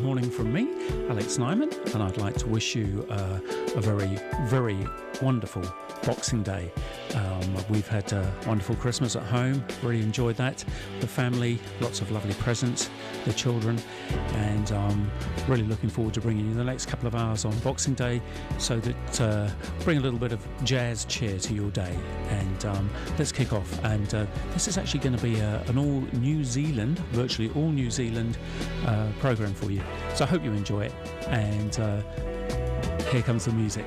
morning from me, Alex Nyman, and I'd like to wish you a very, very wonderful Boxing Day. We've had a wonderful Christmas at home, really enjoyed that. The family, lots of lovely presents, the children, and really looking forward to bringing you the next couple of hours on Boxing Day so that bring a little bit of jazz cheer to your day. And let's kick off. And this is actually going to be an all New Zealand, virtually all New Zealand program for you. So I hope you enjoy it. And here comes the music.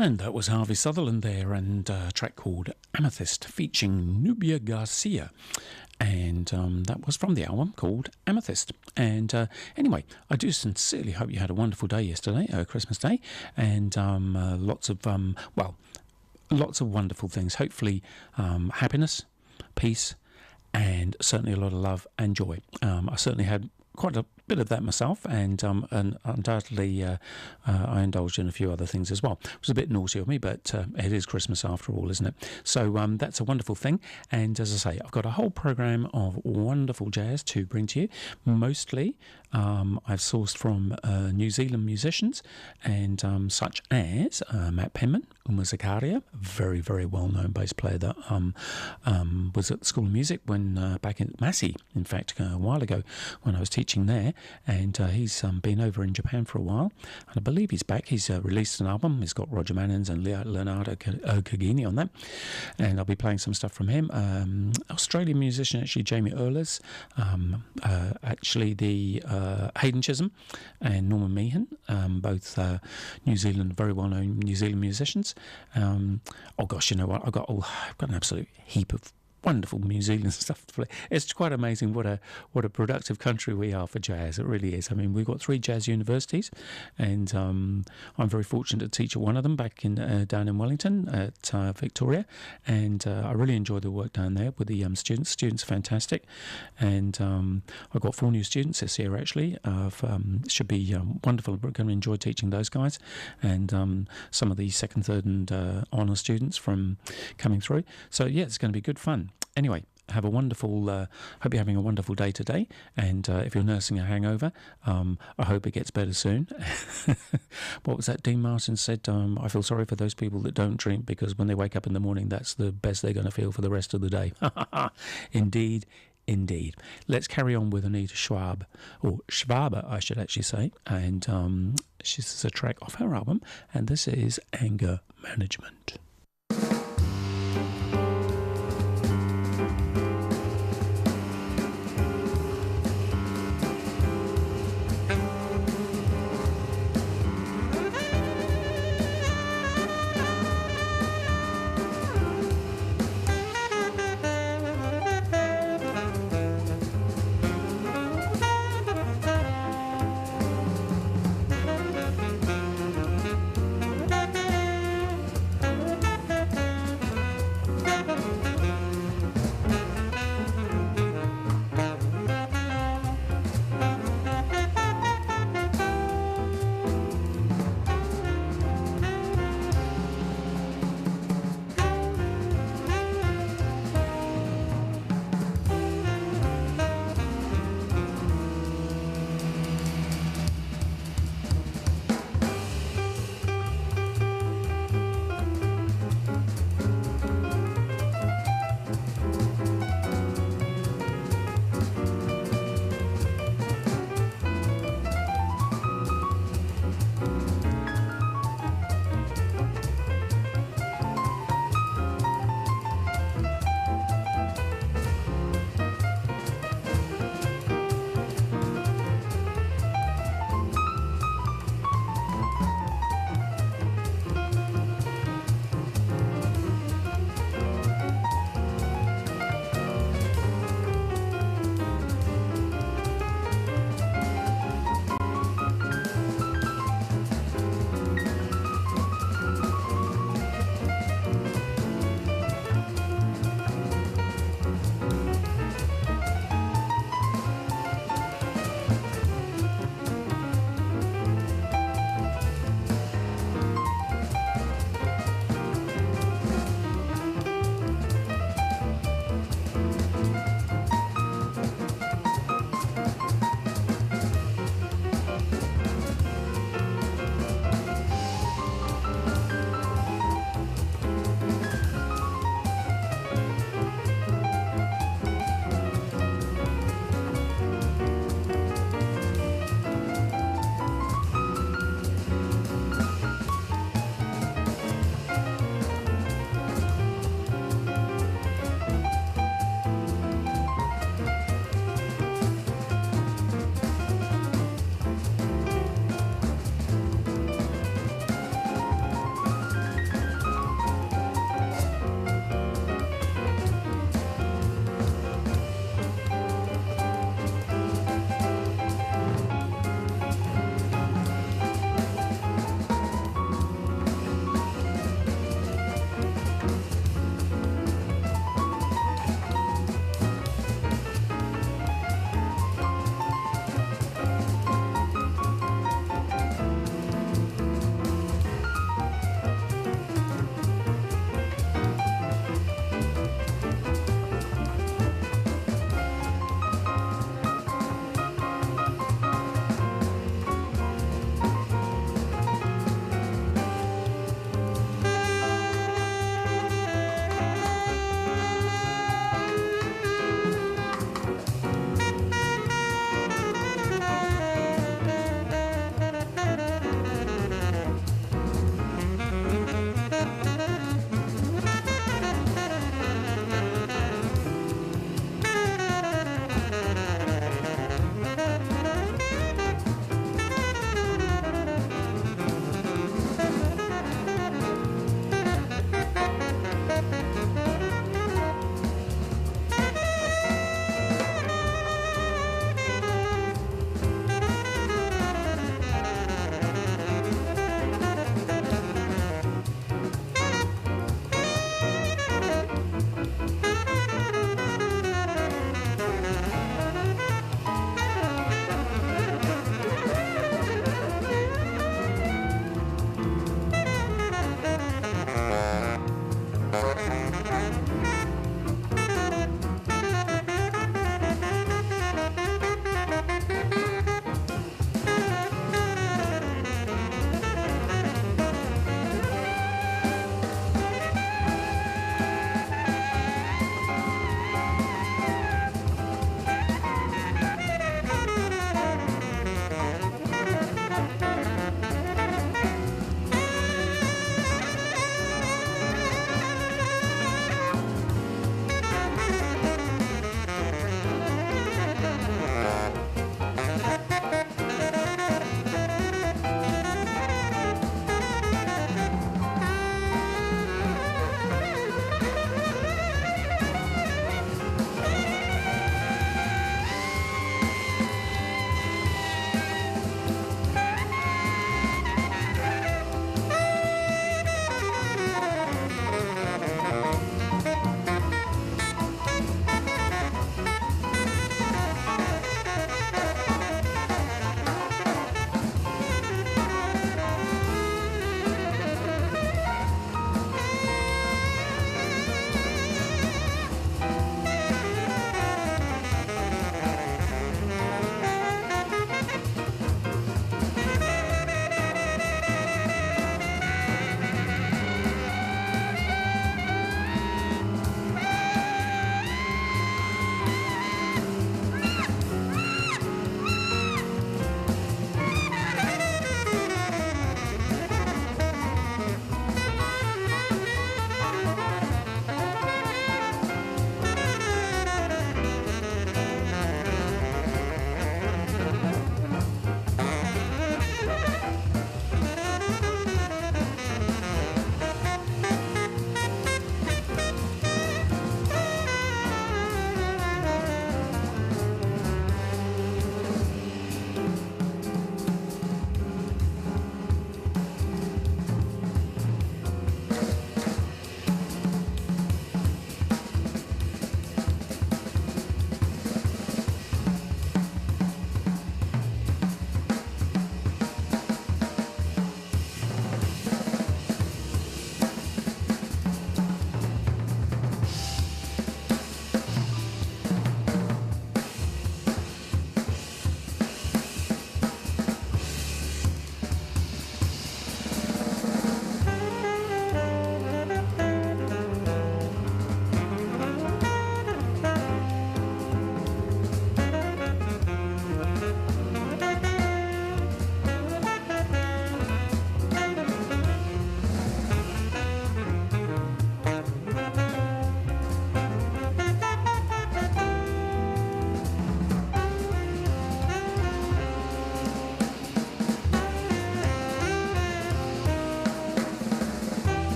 And that was Harvey Sutherland there, and a track called Amethyst featuring Nubia Garcia. And that was from the album called Amethyst. And anyway, I do sincerely hope you had a wonderful day yesterday, Christmas Day, and lots of wonderful things. Hopefully happiness, peace, and certainly a lot of love and joy. I certainly had quite a bit of that myself, and undoubtedly I indulged in a few other things as well. It was a bit naughty of me, but it is Christmas after all, isn't it? So that's a wonderful thing. And as I say, I've got a whole program of wonderful jazz to bring to you. Mostly I've sourced from New Zealand musicians, and such as Matt Penman, Uma Zakaria, a very, very well-known bass player that was at the School of Music when back in Massey, in fact, a while ago when I was teaching there. And he's been over in Japan for a while, and I believe he's back. He's released an album. He's got Roger Mannins and Leonardo Cagini on that, and I'll be playing some stuff from him. Australian musician, actually, Jamie Earlers, actually the Hayden Chisholm and Norman Meehan, both New Zealand, very well-known New Zealand musicians. Oh gosh, you know what? I've got an absolute heap of wonderful New Zealand stuff to play. It's quite amazing what a productive country we are for jazz. It really is. I mean, we've got 3 jazz universities, and I'm very fortunate to teach at one of them back in down in Wellington at Victoria, and I really enjoy the work down there with the students. Students are fantastic, and I've got 4 new students this year actually. Should be wonderful. We're going to enjoy teaching those guys, and some of the second, third, and honour students from coming through. So yeah, it's going to be good fun. Anyway, have a wonderful, hope you're having a wonderful day today, and if you're nursing a hangover, I hope it gets better soon. What was that Dean Martin said? I feel sorry for those people that don't drink, because when they wake up in the morning, that's the best they're going to feel for the rest of the day. Indeed. Let's carry on with Anita Schwab, or Schwaber, I should actually say, and she's a track off her album, and this is Anger Management.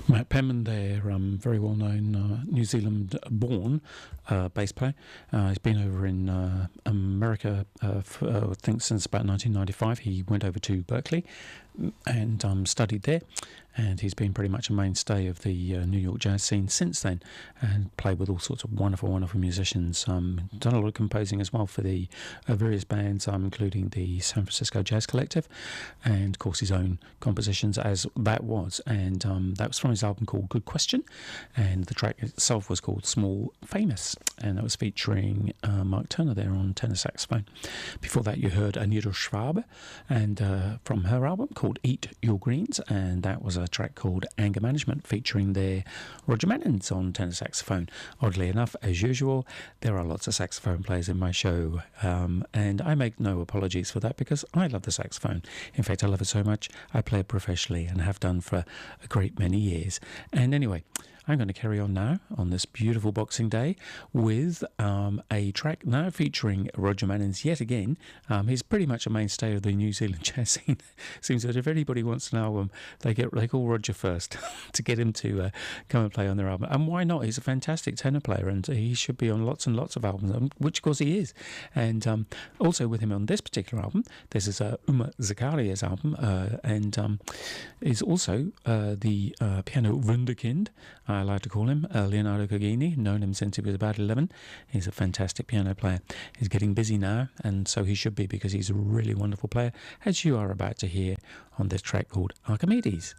Matt Penman there, very well known New Zealand born bass player. He's been over in America, I think, since about 1995. He went over to Berkeley and studied there, and he's been pretty much a mainstay of the New York jazz scene since then, and played with all sorts of wonderful museicians. Done a lot of composing as well for the various bands, including the San Francisco Jazz Collective, and of course his own compositions as that was, and that was from his album called Good Question, and the track itself was called Small Famous, and that was featuring Mark Turner there on tenor saxophone. Before that you heard Anita Schwabe, and from her album called Eat Your Greens, and that was a track called Anger Management, featuring their Roger Mannins on tenor saxophone. Oddly enough, as usual, there are lots of saxophone players in my show, and I make no apologies for that, because I love the saxophone. In fact, I love it so much I play it professionally and have done for a great many years. And anyway, I'm going to carry on now on this beautiful Boxing Day with a track now featuring Roger Mannins yet again. He's pretty much a mainstay of the New Zealand jazz scene. Seems that if anybody wants an album, they call Roger first to get him to come and play on their album. And why not? He's a fantastic tenor player, and he should be on lots and lots of albums, which of course he is. And also with him on this particular album, this is Uma Zakaria's album, and is also the piano wunderkind, I like to call him, Leonardo Gugini. Known him since he was about 11. He's a fantastic piano player. He's getting busy now, and so he should be, because he's a really wonderful player, as you are about to hear on this track called Archimedes.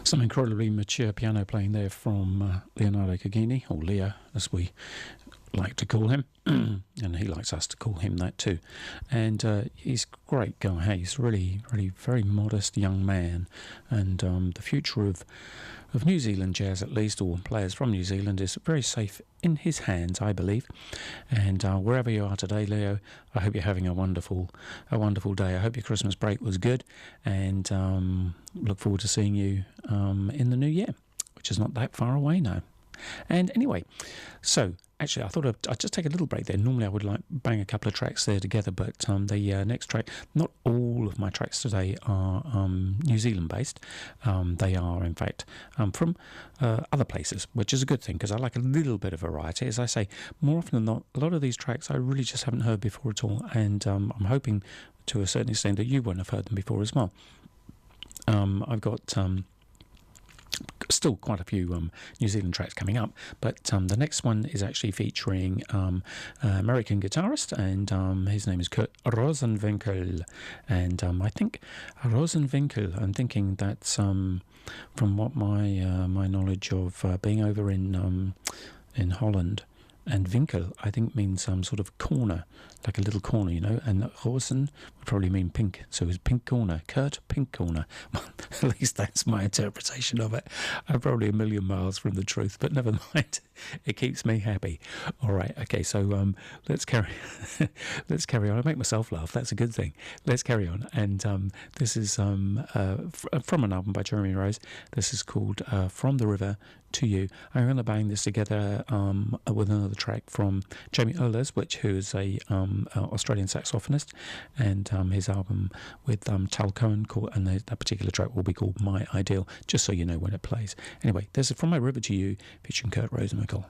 Some incredibly mature piano playing there from Leonardo Cagini, or Leo, as we like to call him, and he likes us to call him that too. And he's a great guy. Hey, he's really, really very modest young man, and the future of New Zealand jazz, at least, or players from New Zealand, is very safe in his hands, I believe. And wherever you are today, Leo, I hope you're having a wonderful day. I hope your Christmas break was good, and look forward to seeing you in the new year, which is not that far away now. And anyway, so actually I thought I'd just take a little break there. Normally I would like bang a couple of tracks there together, but the next track, not all of my tracks today are New Zealand based. They are in fact from other places, which is a good thing because I like a little bit of variety. As I say, more often than not, a lot of these tracks I really just haven't heard before at all, and I'm hoping to a certain extent that you won't have heard them before as well. I've got still quite a few New Zealand tracks coming up, but the next one is actually featuring American guitarist, and his name is Kurt Rosenwinkel, and I think Rosenwinkel, I'm thinking that's from what my knowledge of being over in Holland, and Winkel, I think, means sort of corner, like a little corner, you know, and Rosen would probably mean pink, so it's pink corner, Kurt Pink Corner. At least that's my interpretation of it. I'm probably a million miles from the truth, but never mind, it keeps me happy. All right, okay, so let's carry on. I make myself laugh, that's a good thing. Let's carry on, and this is from an album by Jeremy Rose. This is called From the River to You. I'm going to bang this together with another track from Jamie Ehlers, who is a Australian saxophonist, and his album with Tal Cohen, and that particular track will be called My Ideal, just so you know when it plays. Anyway, this is From My River to You, featuring Kurt Rosenwinkel.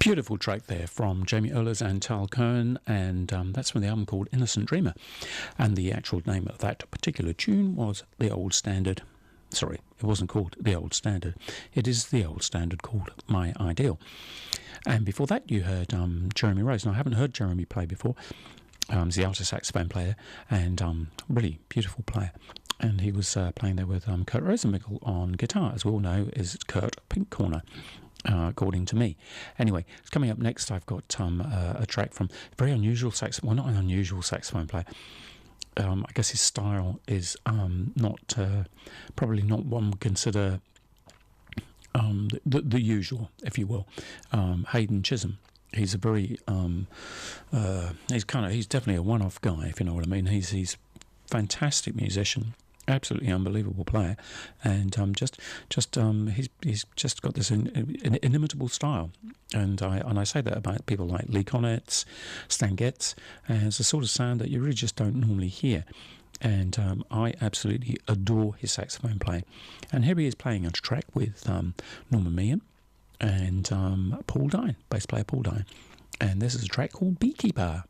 Beautiful track there from Jamie Ehlers and Tal Cohen, and that's from the album called Innocent Dreamer. And the actual name of that particular tune was The Old Standard. Sorry, it wasn't called The Old Standard. It is The Old Standard called My Ideal. And before that, you heard Jeremy Rose. Now, I haven't heard Jeremy play before. He's the alto saxophone player and really beautiful player. And he was playing there with Kurt Rosenwinkel on guitar, as we all know, is Kurt Pink Corner. According to me. Anyway, coming up next, I've got a track from a very unusual saxophone. Well, not an unusual saxophone player. I guess his style is not probably not one would consider the usual, if you will. Hayden Chisholm. He's a very he's definitely a one-off guy, if you know what I mean. He's fantastic musician. Absolutely unbelievable player, and he's just got this inimitable style, and I say that about people like Lee Konitz, Stan Getz, and it's a sort of sound that you really just don't normally hear, and I absolutely adore his saxophone playing. And here he is playing a track with Norman Meehan and Paul Dine, bass player Paul Dine, and this is a track called Beekeeper.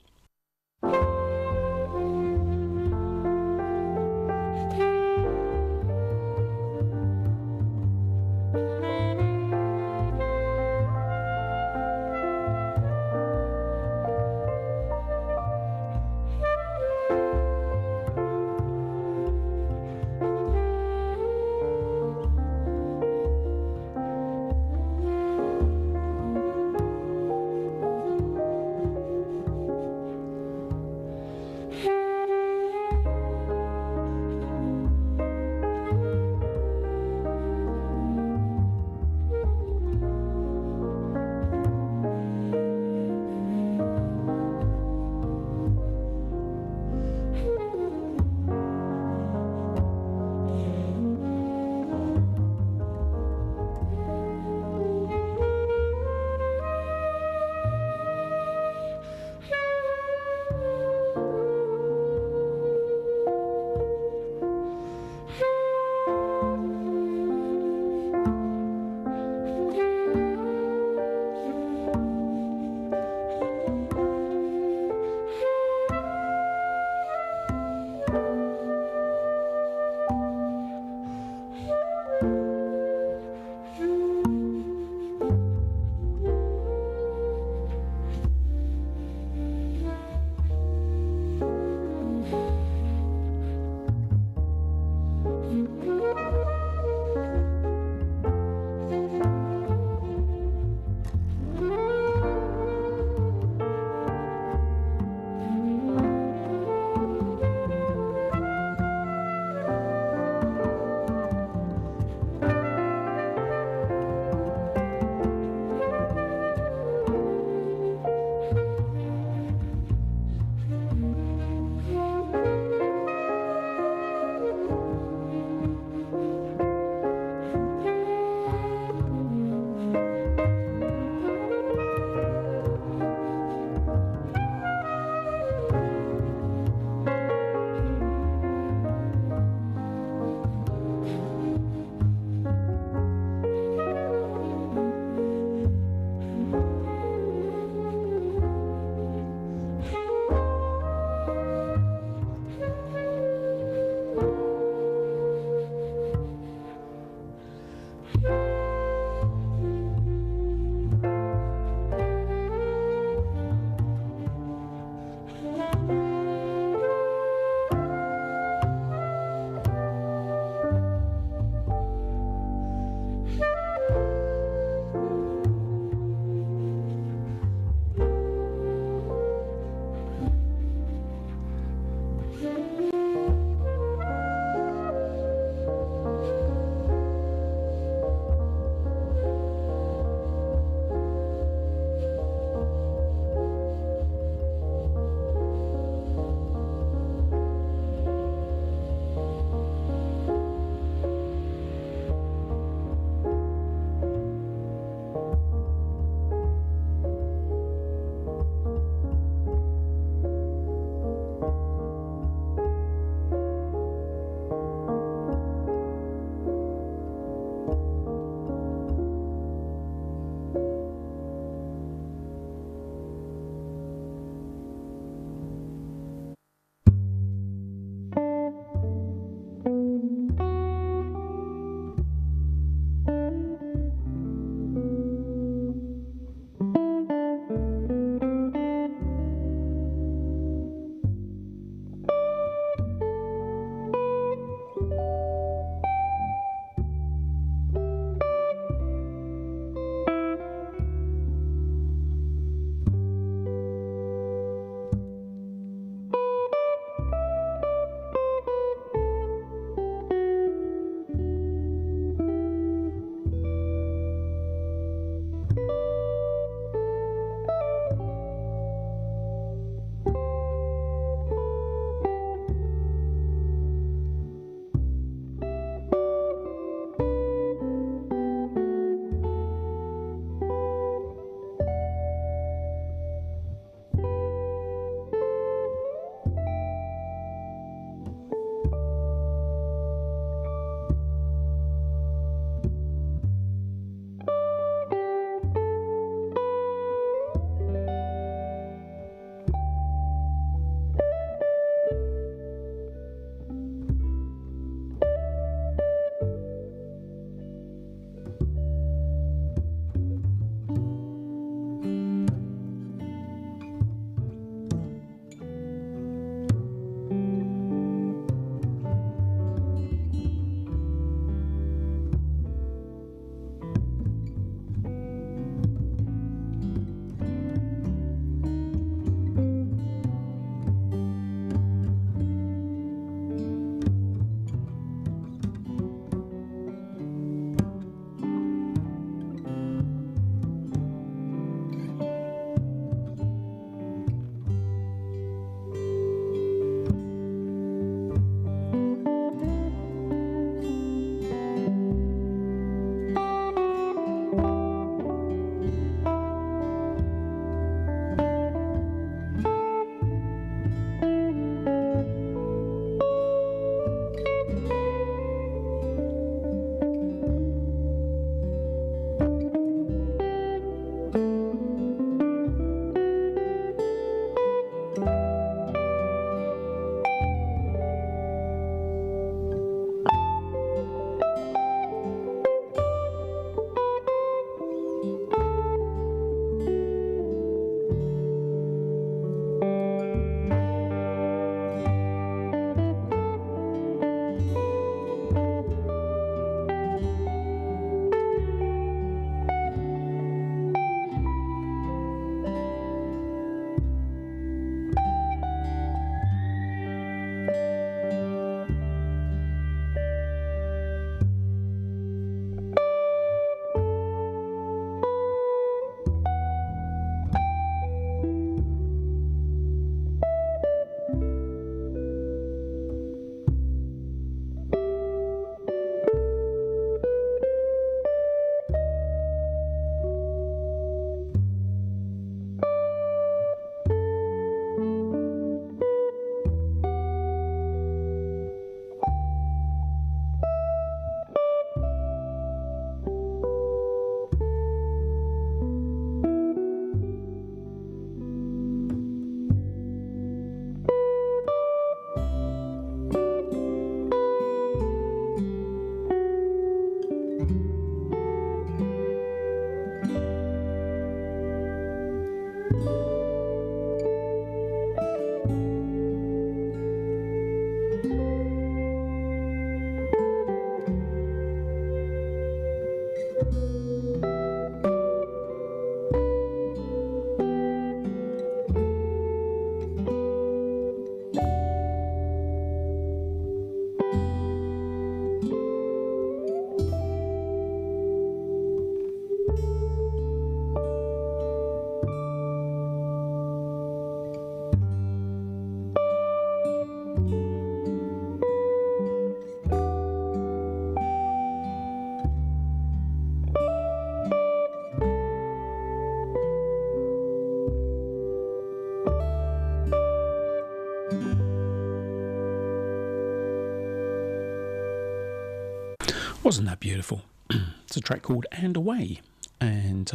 Wasn't that beautiful? It's a track called And Away, and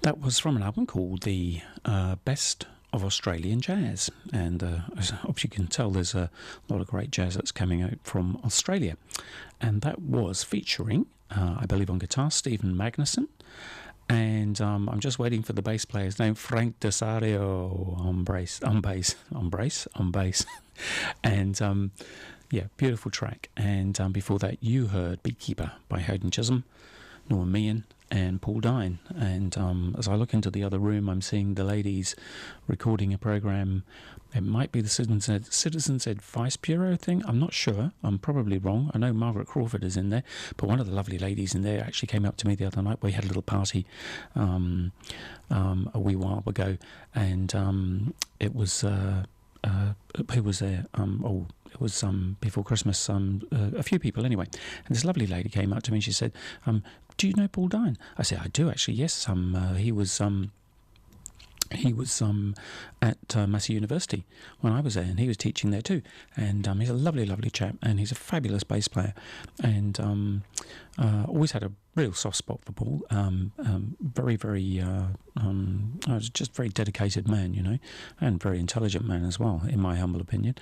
that was from an album called The Best of Australian Jazz, and as you can tell, there's a lot of great jazz that's coming out from Australia, and that was featuring I believe on guitar, Stephen Magnuson. And I'm just waiting for the bass player's name, Frank Desario, on bass. And yeah, beautiful track. And before that, you heard Beekeeper by Hayden Chisholm, Norman Meehan, and Paul Dine. And as I look into the other room, I'm seeing the ladies recording a program. It might be the Citizens Advice Bureau thing. I'm not sure. I'm probably wrong. I know Margaret Crawford is in there, but one of the lovely ladies in there actually came up to me the other night. We had a little party a wee while ago, and it was who was there? It was before Christmas. A few people anyway. And this lovely lady came up to me and she said, "Do you know Paul Dine?" I said, "I do actually. Yes. He was at Massey University when I was there, and he was teaching there too. And he's a lovely, lovely chap, and he's a fabulous bass player, and always had a real soft spot for Paul. Very, very, just very dedicated man, you know, and very intelligent man as well, in my humble opinion.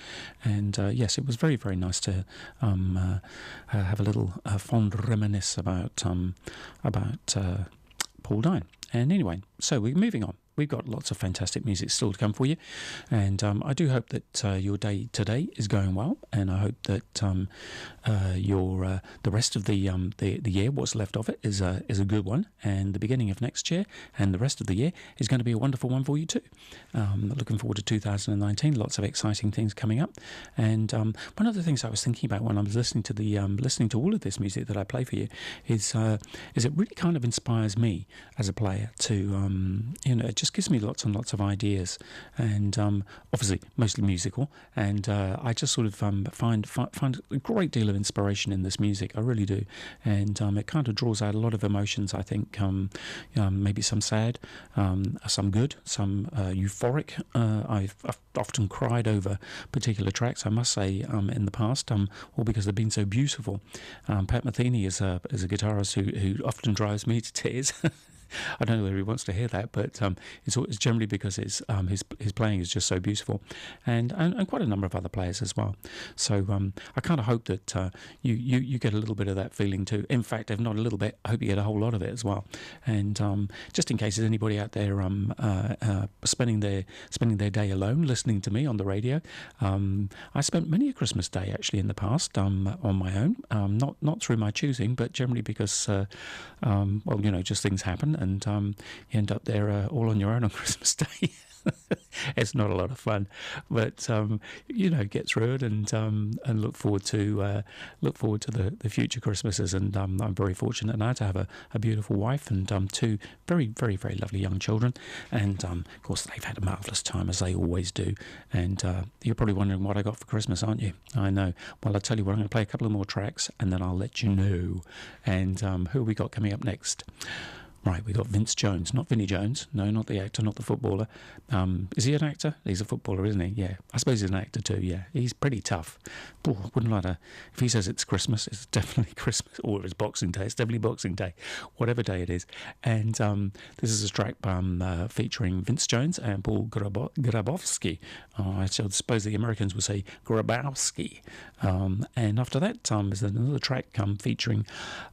And yes, it was very, very nice to have a little fond reminisce about Paul Dine. And anyway, so we're moving on. We've got lots of fantastic music still to come for you, and I do hope that your day today is going well, and I hope that the rest of the year, what's left of it, is a good one, and the beginning of next year and the rest of the year is going to be a wonderful one for you too. Looking forward to 2019. Lots of exciting things coming up, and one of the things I was thinking about when I was listening to all of this music that I play for you is it really kind of inspires me as a player to it just gives me lots and lots of ideas, and obviously mostly musical, and I just sort of find a great deal of inspiration in this music. I really do, and it kind of draws out a lot of emotions. I think maybe some sad, some good, some euphoric. I've often cried over particular tracks, I must say, in the past, all because they've been so beautiful. Pat Metheny is a guitarist who often drives me to tears. I don't know whether he wants to hear that, but it's generally because his playing is just so beautiful, and quite a number of other players as well. So I kind of hope that you get a little bit of that feeling too. In fact, if not a little bit, I hope you get a whole lot of it as well. And just in case there's anybody out there spending their day alone listening to me on the radio, I spent many a Christmas day actually in the past on my own, not through my choosing, but generally because just things happen. And you end up there all on your own on Christmas Day. It's not a lot of fun, but get through it and look forward to the future Christmases. And I'm very fortunate now to have a beautiful wife and two very, very, very lovely young children. And of course, they've had a marvellous time, as they always do. And you're probably wondering what I got for Christmas, aren't you? I know. Well, I'll tell you what. I'm going to play a couple of more tracks, and then I'll let you know. And who have we got coming up next? Right, we got Vince Jones, not Vinnie Jones. No, not the actor, not the footballer. Is he an actor? He's a footballer, isn't he? Yeah, I suppose he's an actor too, yeah. He's pretty tough. Ooh, I wouldn't like to... If he says it's Christmas, it's definitely Christmas. Or if it's Boxing Day, it's definitely Boxing Day. Whatever day it is. And this is a track featuring Vince Jones and Paul Grabowski. I suppose the Americans would say Grabowski. And after that is another track featuring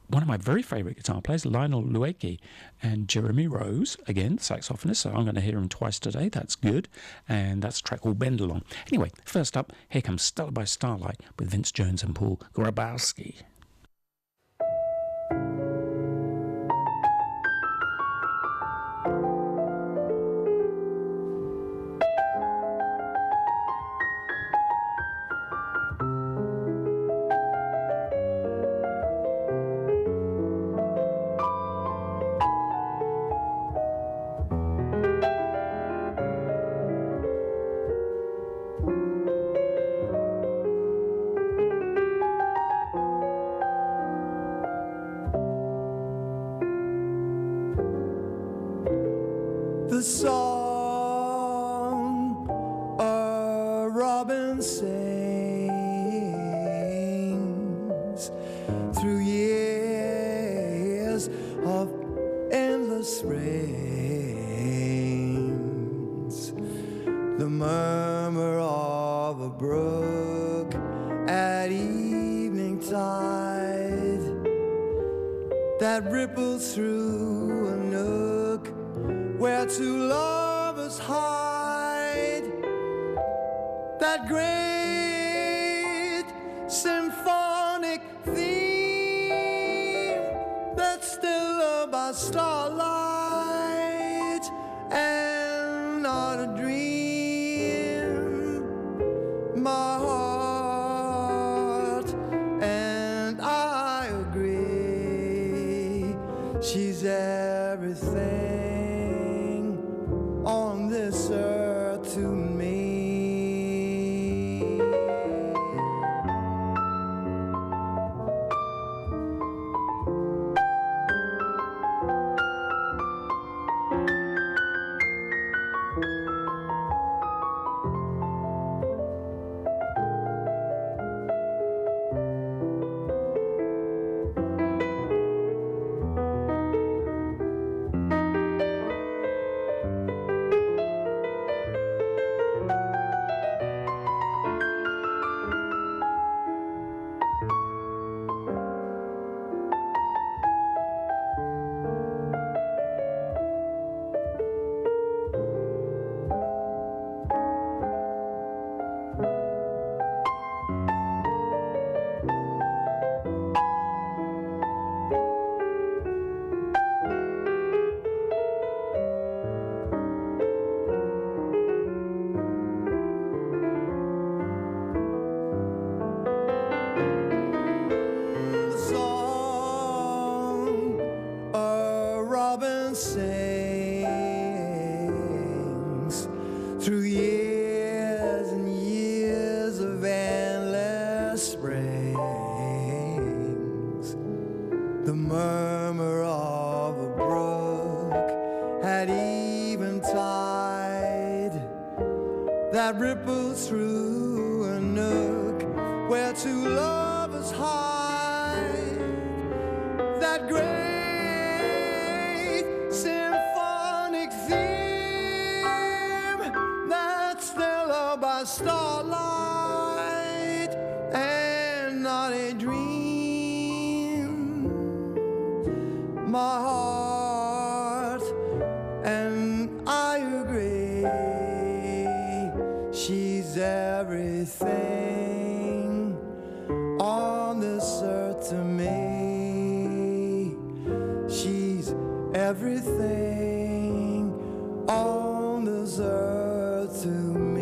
one of my very favourite guitar players, Lionel Luecki, and Jeremy Rose, again, saxophonist, so I'm going to hear him twice today. That's good. And that's a track called Bend Along. Anyway, first up, here comes Stella by Starlight with Vince Jones and Paul Grabowski. The song a robin sings through years of endless rains, the murmur of a brook at evening tide that ripples through a nook where two lovers hide, that great symphonic theme that's still by starlight and not a dream. My heart and I agree, she's everything on this earth to me. Sings through years and years of endless springs. The murmur of a brook at eventide that ripples through a nook where two lovers hide, that great starlight and not a dream. My heart and I agree, she's everything on this earth to me. She's everything on this earth to me.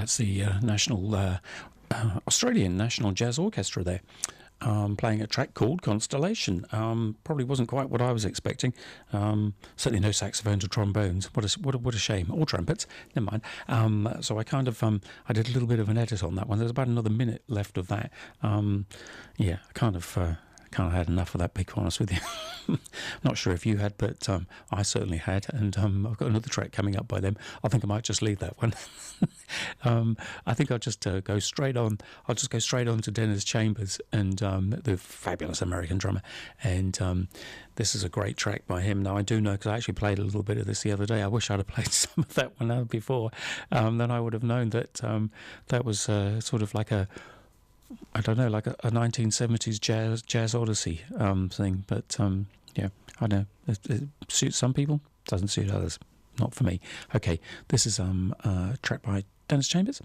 That's the Australian National Jazz Orchestra there. Playing a track called Constellation. Probably wasn't quite what I was expecting. Certainly no saxophones or trombones. What a shame. Or trumpets. Never mind. So I kind of I did a little bit of an edit on that one. There's about another minute left of that. Yeah, I kind of had enough of that, to be honest with you. Not sure if you had, but I certainly had, and I've got another track coming up by them. I think I might just leave that one. I think I'll just go straight on. I'll just go straight on to Dennis Chambers, and the fabulous American drummer. And this is a great track by him. Now I do know, because I actually played a little bit of this the other day. I wish I'd have played some of that one out before. Then I would have known that that was sort of like a, I don't know, like a 1970s jazz odyssey thing. But yeah, I know it suits some people, doesn't suit others. Not for me. Okay, this is a track by Dennis Chambers.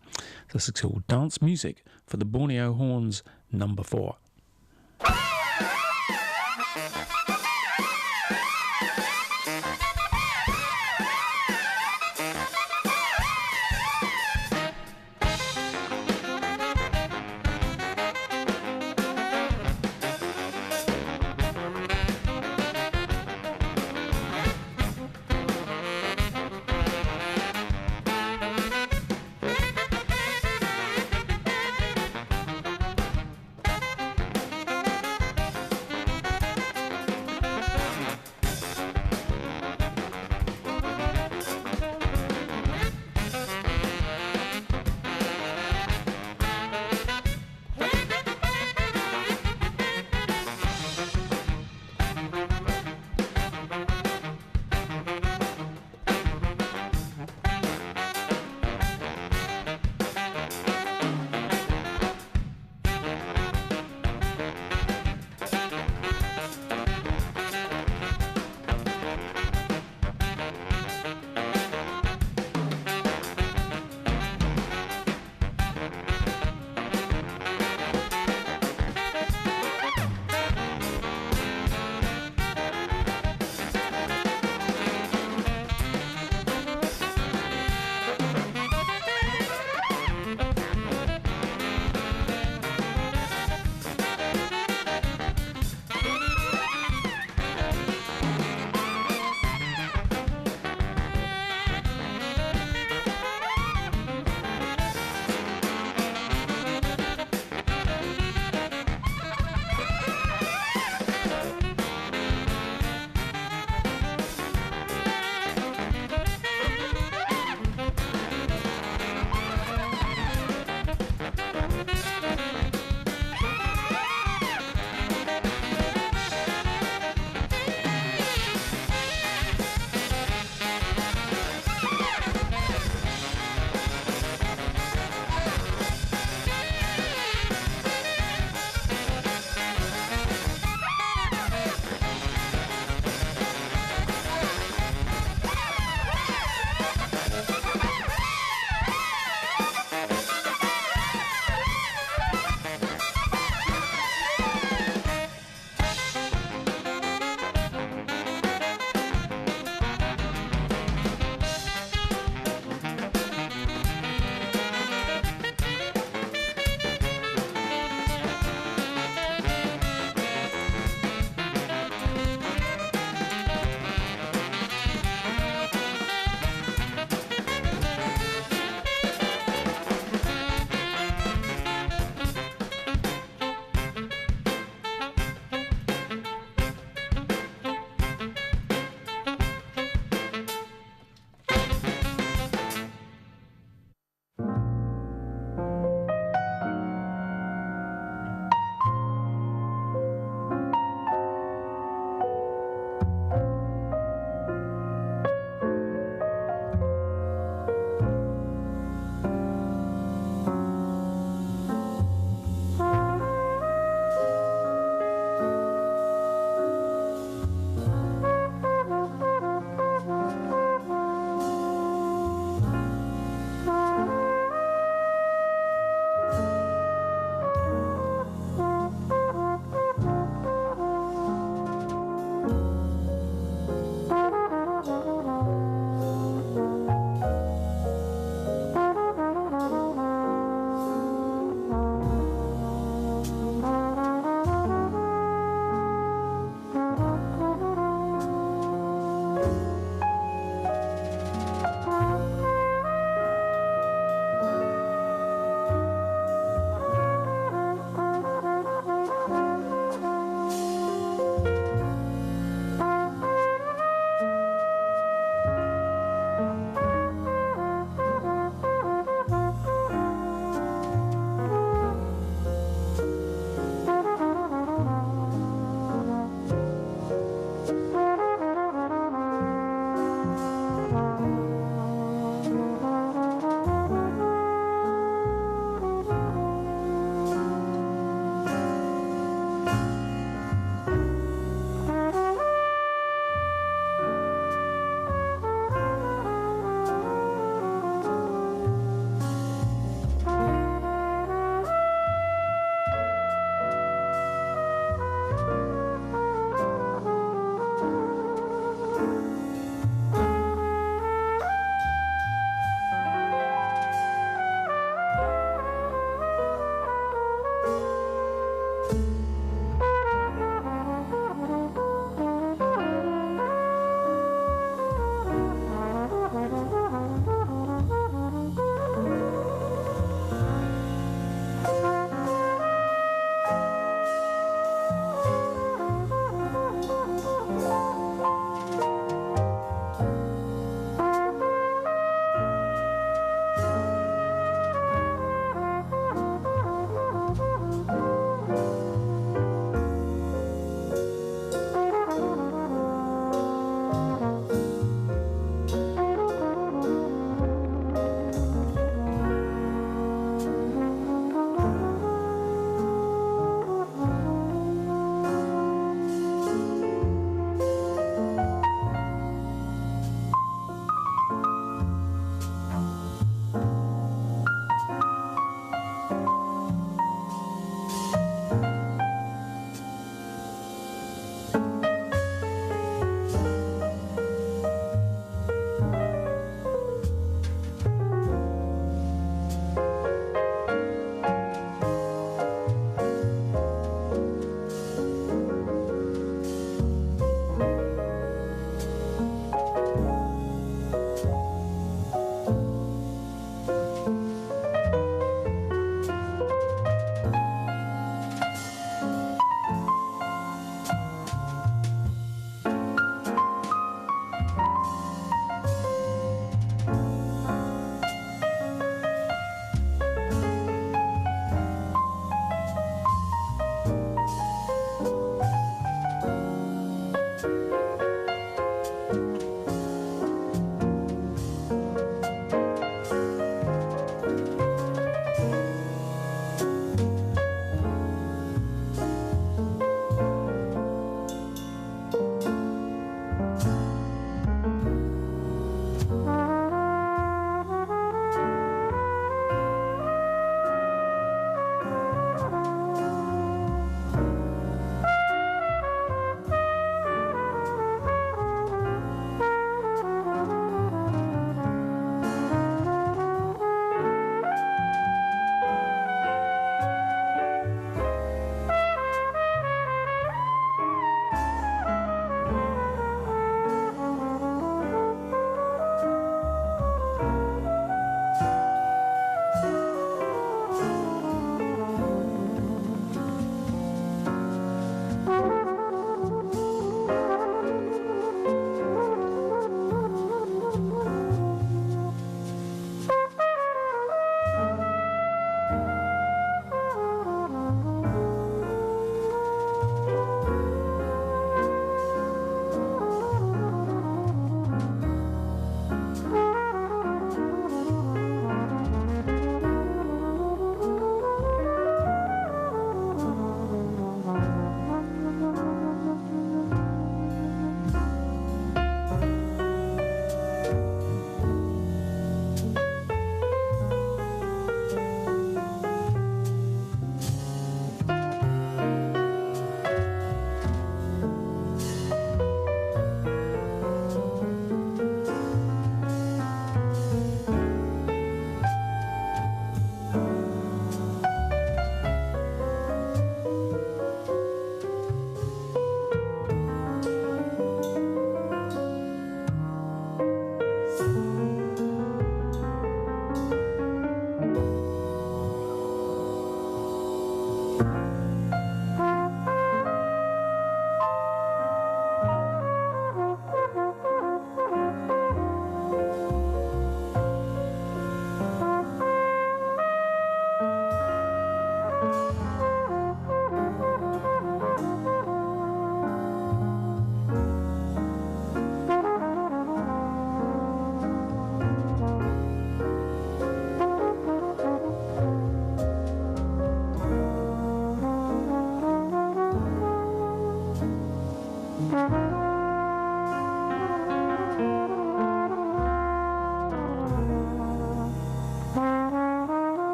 This is called Dance Music for the Borneo Horns number 4.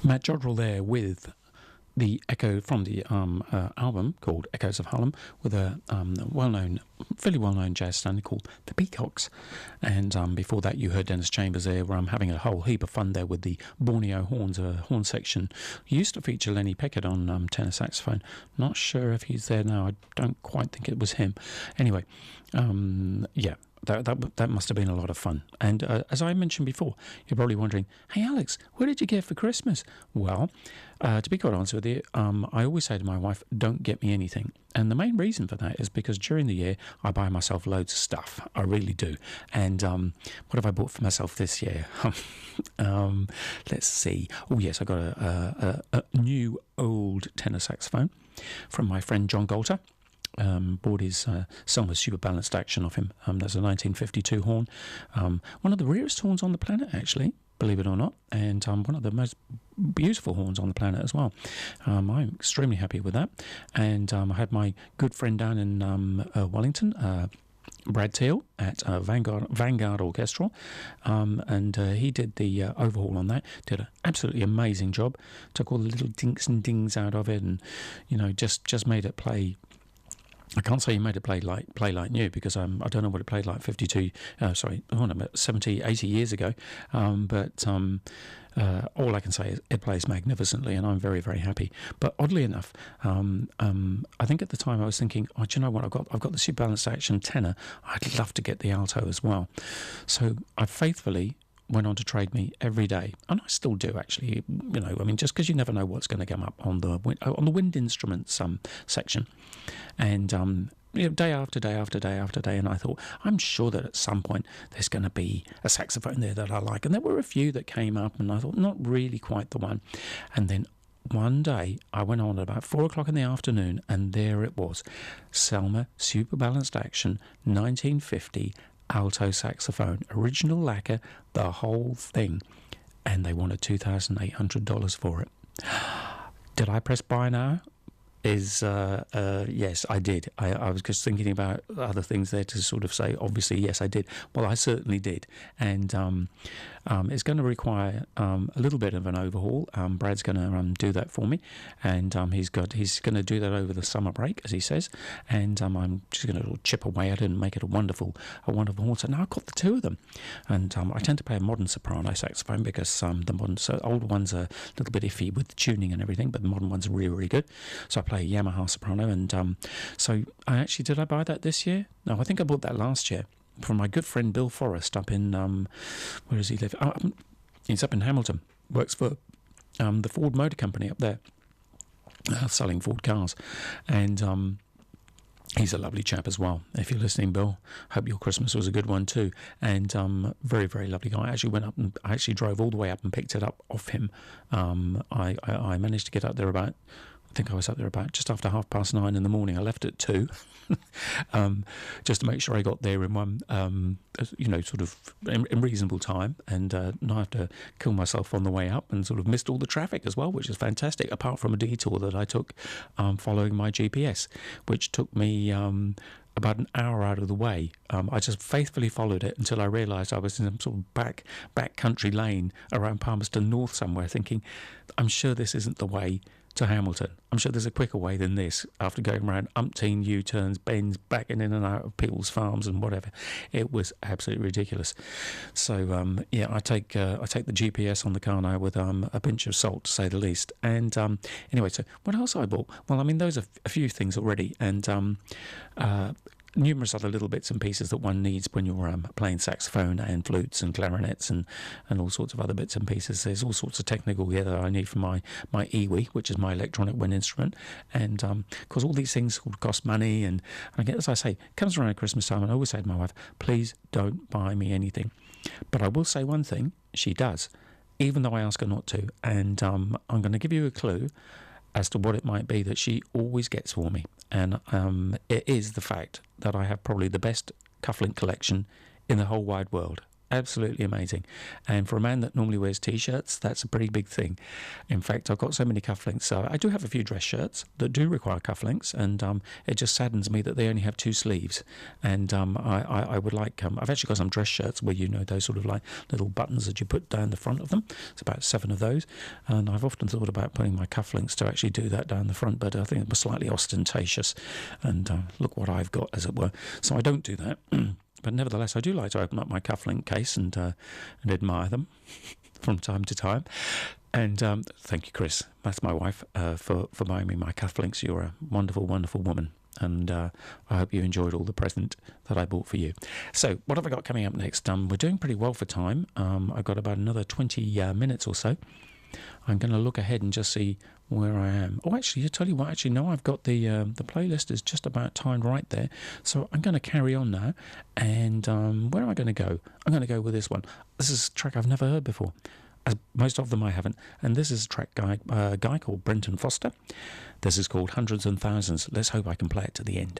Matt Jodrell there with the echo from the album called Echoes of Harlem, with a fairly well-known jazz standard called The Peacocks. And before that, you heard Dennis Chambers there having a whole heap of fun there with the Borneo horns, horn section. He used to feature Lenny Peckett on tenor saxophone. Not sure if he's there now. I don't quite think it was him. Anyway, yeah. That must have been a lot of fun. And as I mentioned before, you're probably wondering, hey Alex, what did you get for Christmas? Well, to be quite honest with you, I always say to my wife, don't get me anything. And the main reason for that is because during the year, I buy myself loads of stuff. I really do. And what have I bought for myself this year? Let's see. Oh yes, I got a new old tenor saxophone from my friend John Golter. Bought his Selmer Super Balanced Action off him. That's a 1952 horn. One of the rarest horns on the planet, actually, believe it or not, and one of the most beautiful horns on the planet as well. I'm extremely happy with that. And I had my good friend down in Wellington, Brad Teal at Vanguard Orchestral, and he did the overhaul on that. Did an absolutely amazing job. Took all the little dinks and dings out of it, and just made it play. I can't say he made it play like new, because I don't know what it played like 70, 80 years ago. But all I can say is it plays magnificently, and I'm very, very happy. But oddly enough, I think at the time I was thinking, oh, do you know what? I've got the Super Balanced Action tenor. I'd love to get the alto as well. So I faithfully went on to trade me every day, and I still do actually. Just because you never know what's going to come up on the wind instruments section, and day after day after day after day, and I thought, I'm sure that at some point there's going to be a saxophone there that I like, and there were a few that came up, and I thought, not really quite the one. And then one day I went on at about 4:00 in the afternoon, and there it was, Selmer Super Balanced Action 1950 alto saxophone, original lacquer, the whole thing, and they wanted $2,800 for it. Did I press buy now? Yes, I did. I was just thinking about other things there to sort of say, obviously, yes, I did. Well, I certainly did. And it's going to require a little bit of an overhaul. Brad's going to do that for me, and he's going to do that over the summer break, as he says. And I'm just going to chip away at it and make it a wonderful horn. So now I've got the two of them, and I tend to play a modern soprano saxophone, because the old ones are a little bit iffy with the tuning and everything, but the modern ones are really, really good. So I play a Yamaha soprano, and so I buy that this year? No, I think I bought that last year from my good friend Bill Forrest up in where does he live? He's up in Hamilton. Works for the Ford Motor Company up there, selling Ford cars, and he's a lovely chap as well. If you're listening, Bill, hope your Christmas was a good one too. And very, very lovely guy. I actually drove all the way up and picked it up off him. I managed to get up there I think I was up there about just after 9:30 in the morning. I left at 2, just to make sure I got there in one, sort of in reasonable time, and not have to kill myself on the way up, and sort of missed all the traffic as well, which is fantastic, apart from a detour that I took following my GPS, which took me about an hour out of the way. I just faithfully followed it until I realised I was in some sort of back country lane around Palmerston North somewhere, thinking, I'm sure this isn't the way to Hamilton. I'm sure there's a quicker way than this, after going around umpteen U-turns, bends, backing in and out of people's farms and whatever. It was absolutely ridiculous. So I take the GPS on the car now with a pinch of salt, to say the least. And anyway, so what else I bought? Well, I mean, those are a few things already, and numerous other little bits and pieces that one needs when you're playing saxophone and flutes and clarinets and all sorts of other bits and pieces. There's all sorts of technical gear that I need for my iwi, which is my electronic wind instrument, and because all these things cost money, and as I say, it comes around Christmas time, and I always say to my wife, please don't buy me anything. But I will say one thing, she does, even though I ask her not to, and I'm going to give you a clue as to what it might be that she always gets for me. And it is the fact that I have probably the best cufflink collection in the whole wide world. absolutely amazing. And for a man that normally wears t-shirts, that's a pretty big thing. In fact, I've got so many cufflinks. So I do have a few dress shirts that do require cufflinks, and it just saddens me that they only have 2 sleeves. And I would like, I've actually got some dress shirts where, you know, those sort of like little buttons that you put down the front of them. It's about 7 of those. And I've often thought about putting my cufflinks to actually do that down the front, but I think it was slightly ostentatious. And look what I've got, as it were. So I don't do that. But nevertheless, I do like to open up my cufflink case and admire them from time to time. And thank you, Chris. That's my wife, for buying me my cufflinks. You're a wonderful, wonderful woman. And I hope you enjoyed all the present that I bought for you. So what have I got coming up next? We're doing pretty well for time. I've got about another 20 minutes or so. I'm going to look ahead and just see where I am. Oh, actually, I tell you what, no, I've got the playlist is just about timed right there. So I'm going to carry on now. And where am I going to go? I'm going to go with this one. This is a track I've never heard before. As most of them I haven't. And this is a track guy called Brenton Foster. This is called Hundreds and Thousands. Let's hope I can play it to the end.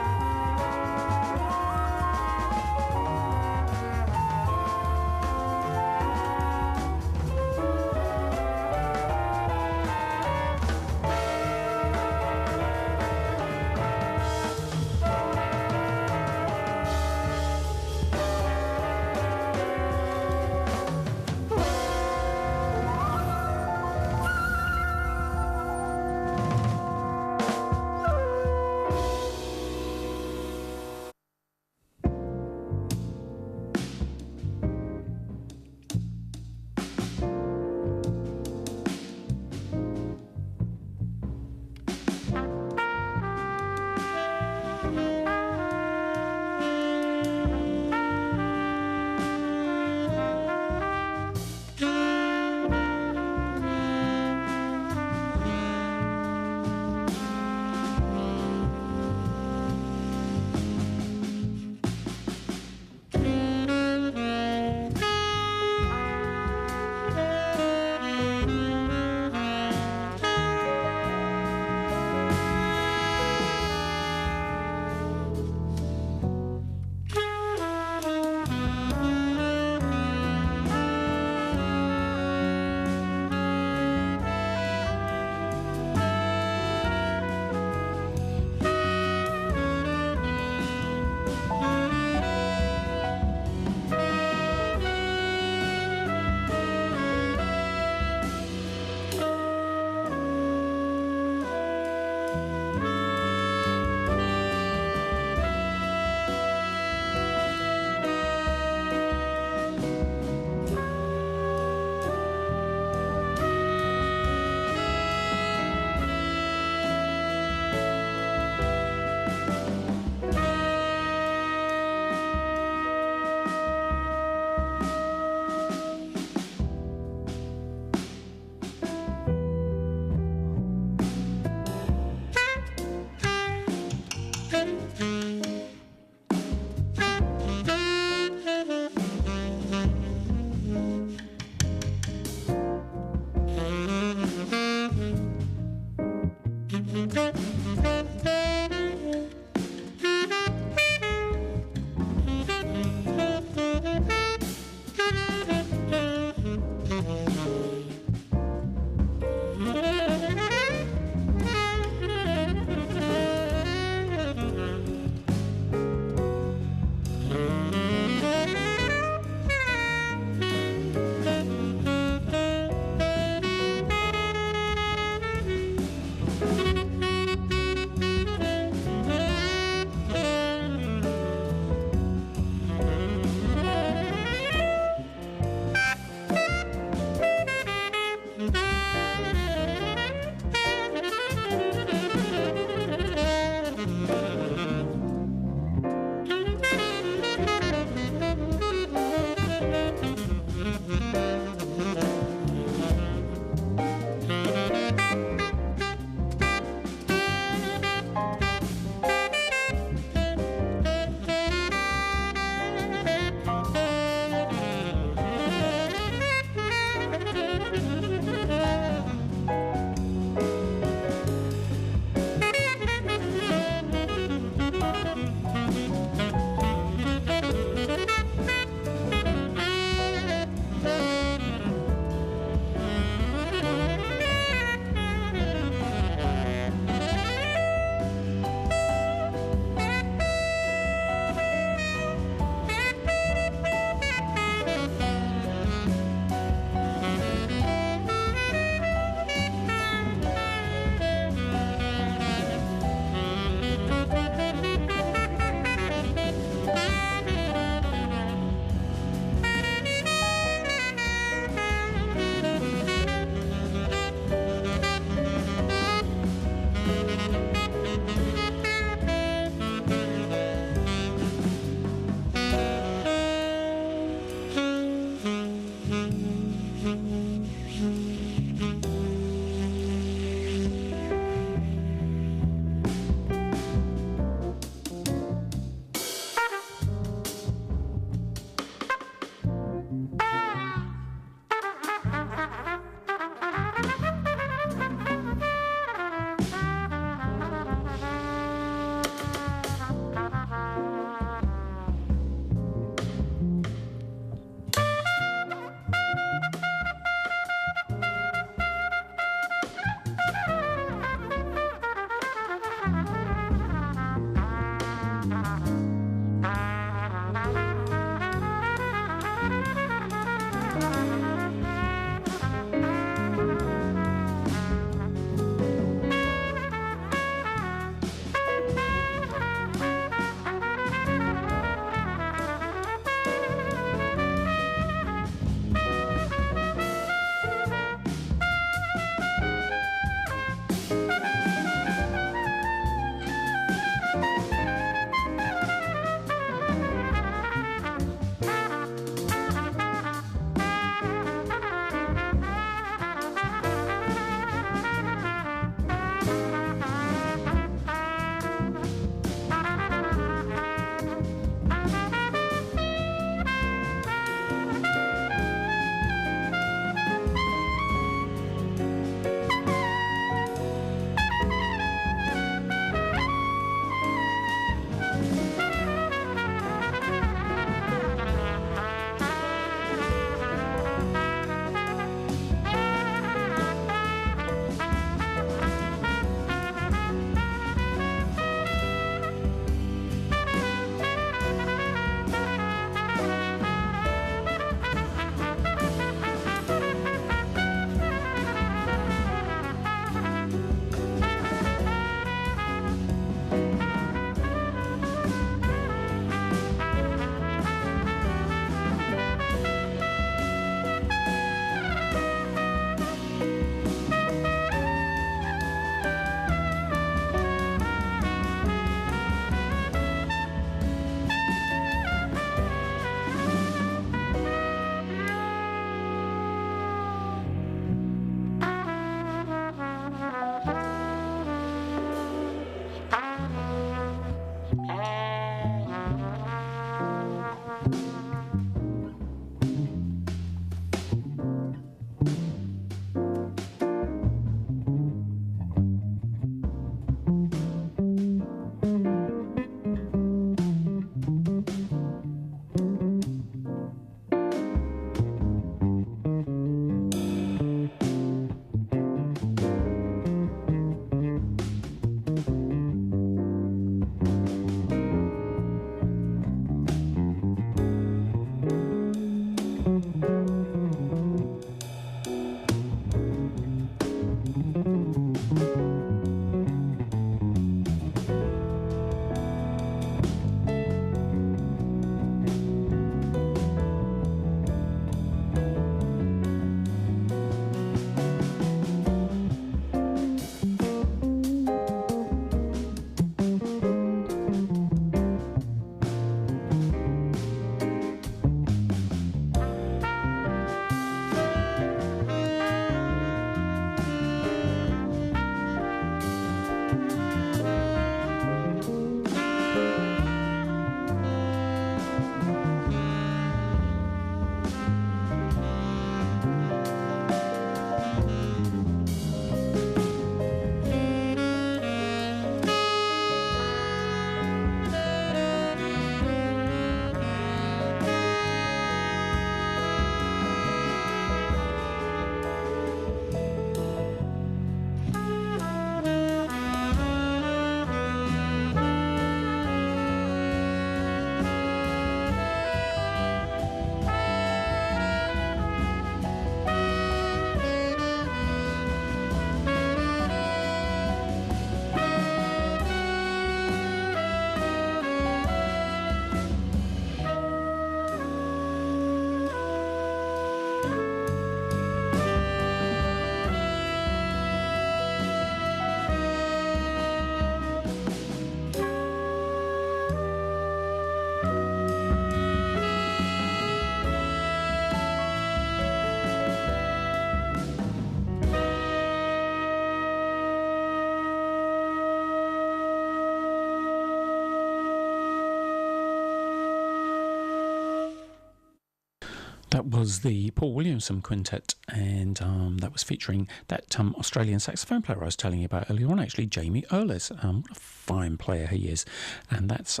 That was the Paul Williamson Quintet, and that was featuring that Australian saxophone player I was telling you about earlier on, actually, Jamie Earlis. What a fine player he is. And that's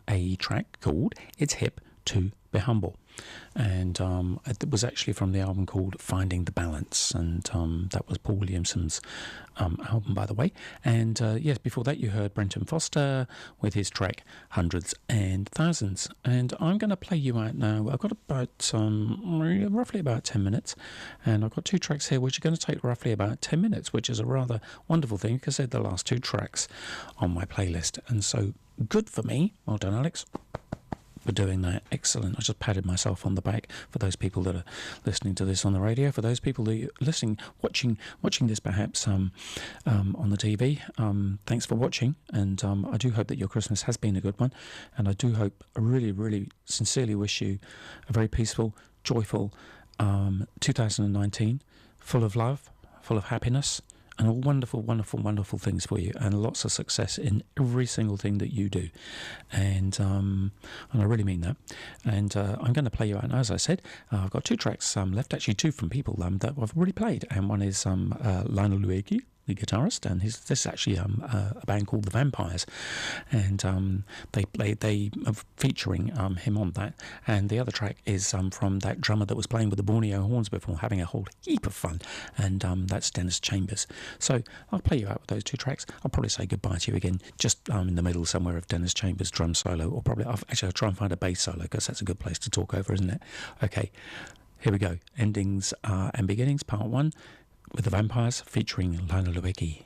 a track called It's Hip to Be Humble. And it was actually from the album called Finding the Balance, and that was Paul Williamson's album, by the way. And yes, before that you heard Brenton Foster with his track Hundreds and Thousands. And I'm going to play you out now. I've got about roughly about 10 minutes, and I've got two tracks here which are going to take roughly about 10 minutes, which is a rather wonderful thing because they're the last two tracks on my playlist. And so good for me. Well done, Alex, for doing that. Excellent. I just patted myself on the back for those people that are listening to this on the radio. For those people that are listening, watching this perhaps on the TV, thanks for watching, and I do hope that your Christmas has been a good one, and I do hope, I really, really sincerely wish you a very peaceful, joyful 2019, full of love, full of happiness, and all wonderful, wonderful, wonderful things for you, and lots of success in every single thing that you do. And I really mean that. And I'm going to play you out, as I said. I've got two tracks left, actually two from people that I've already played. And one is Lionel Luigi, the guitarist, and this is actually a band called The Vampires, and they are featuring him on that. And the other track is from that drummer that was playing with the Borneo horns before, having a whole heap of fun, and that's Dennis Chambers. So I'll play you out with those two tracks. I'll probably say goodbye to you again just in the middle somewhere of Dennis Chambers' drum solo, or probably I'll try and find a bass solo, because that's a good place to talk over, isn't it? Okay, here we go. Endings and Beginnings, part 1, with The Vampires featuring Lionel Luigi.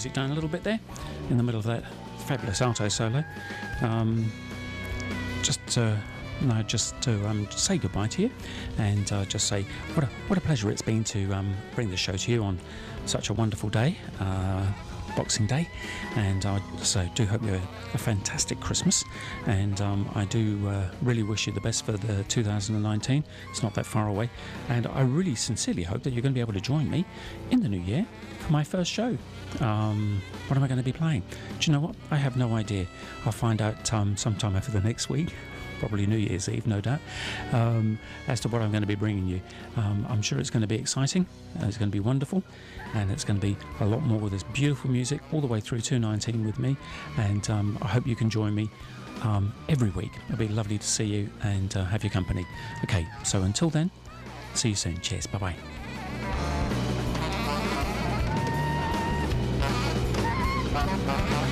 music down a little bit there in the middle of that fabulous alto solo. Just to say goodbye to you, and just say what a pleasure it's been to bring the show to you on such a wonderful day, Boxing Day, and I do hope you have a fantastic Christmas, and I do really wish you the best for the 2019. It's not that far away, and I really sincerely hope that you're going to be able to join me in the new year for my first show. What am I going to be playing? Do you know what? I have no idea. I'll find out sometime over the next week, probably New Year's Eve, no doubt, as to what I'm going to be bringing you. I'm sure it's going to be exciting, and it's going to be wonderful, and it's going to be a lot more of this beautiful music all the way through 2019 with me, and I hope you can join me every week. It'll be lovely to see you and have your company. Okay, so until then, see you soon. Cheers. Bye-bye. Bye.